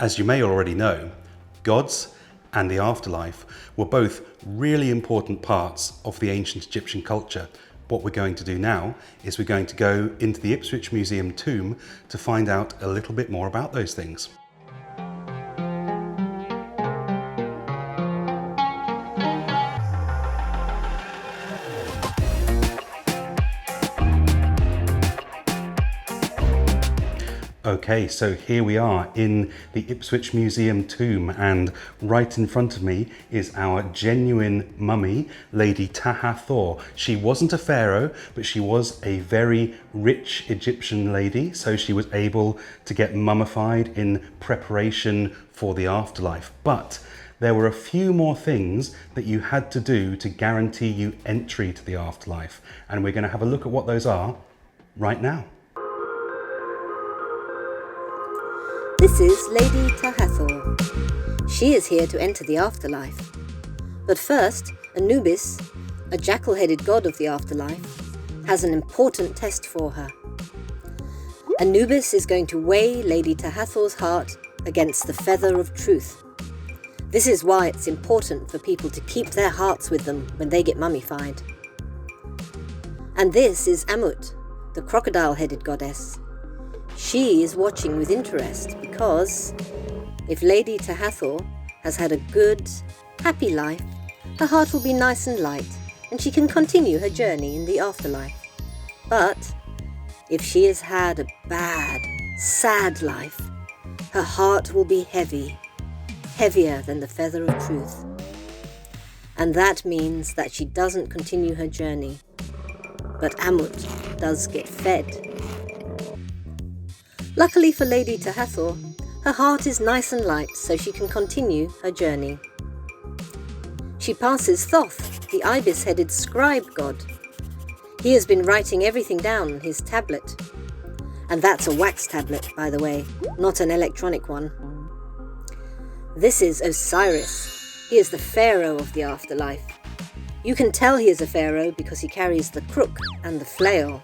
As you may already know, gods and the afterlife were both really important parts of the ancient Egyptian culture. What we're going to do now is we're going to go into the Ipswich Museum tomb to find out a little bit more about those things. Okay, so here we are in the Ipswich Museum tomb, and right in front of me is our genuine mummy, Lady Tahathor. She wasn't a pharaoh, but she was a very rich Egyptian lady, so she was able to get mummified in preparation for the afterlife. But there were a few more things that you had to do to guarantee you entry to the afterlife, and we're going to have a look at what those are right now. This is Lady Tahathor. She is here to enter the afterlife. But first, Anubis, a jackal-headed god of the afterlife, has an important test for her. Anubis is going to weigh Lady Tahathor's heart against the feather of truth. This is why it's important for people to keep their hearts with them when they get mummified. And this is Amut, the crocodile-headed goddess. She is watching with interest because if Lady Tahathor has had a good, happy life, her heart will be nice and light and she can continue her journey in the afterlife. But if she has had a bad, sad life, her heart will be heavy, heavier than the feather of truth. And that means that she doesn't continue her journey. But Amut does get fed. Luckily for Lady Tahathor, her heart is nice and light so she can continue her journey. She passes Thoth, the ibis-headed scribe god. He has been writing everything down on his tablet. And that's a wax tablet, by the way, not an electronic one. This is Osiris. He is the pharaoh of the afterlife. You can tell he is a pharaoh because he carries the crook and the flail.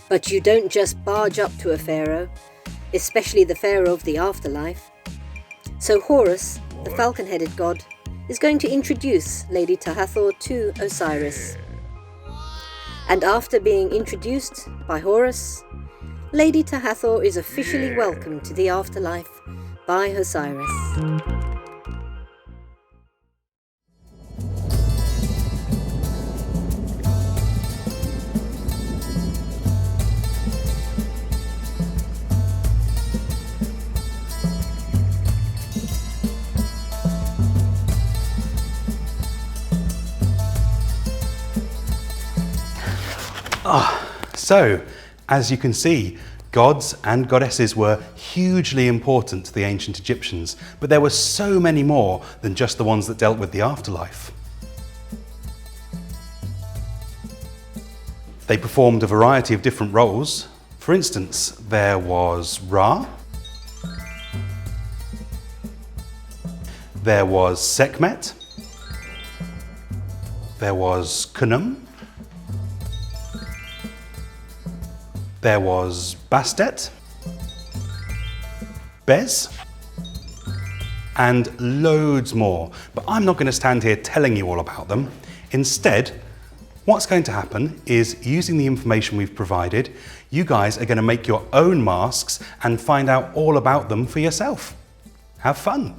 But you don't just barge up to a pharaoh, especially the pharaoh of the afterlife. So Horus, the falcon-headed god, is going to introduce Lady Tahathor to Osiris. And after being introduced by Horus, Lady Tahathor is officially welcomed to the afterlife by Osiris. So, as you can see, gods and goddesses were hugely important to the ancient Egyptians, but there were so many more than just the ones that dealt with the afterlife. They performed a variety of different roles. For instance, there was Ra, there was Sekhmet, there was Khnum, there was Bastet, Bez, and loads more. But I'm not going to stand here telling you all about them. Instead, what's going to happen is, using the information we've provided, you guys are going to make your own masks and find out all about them for yourself. Have fun!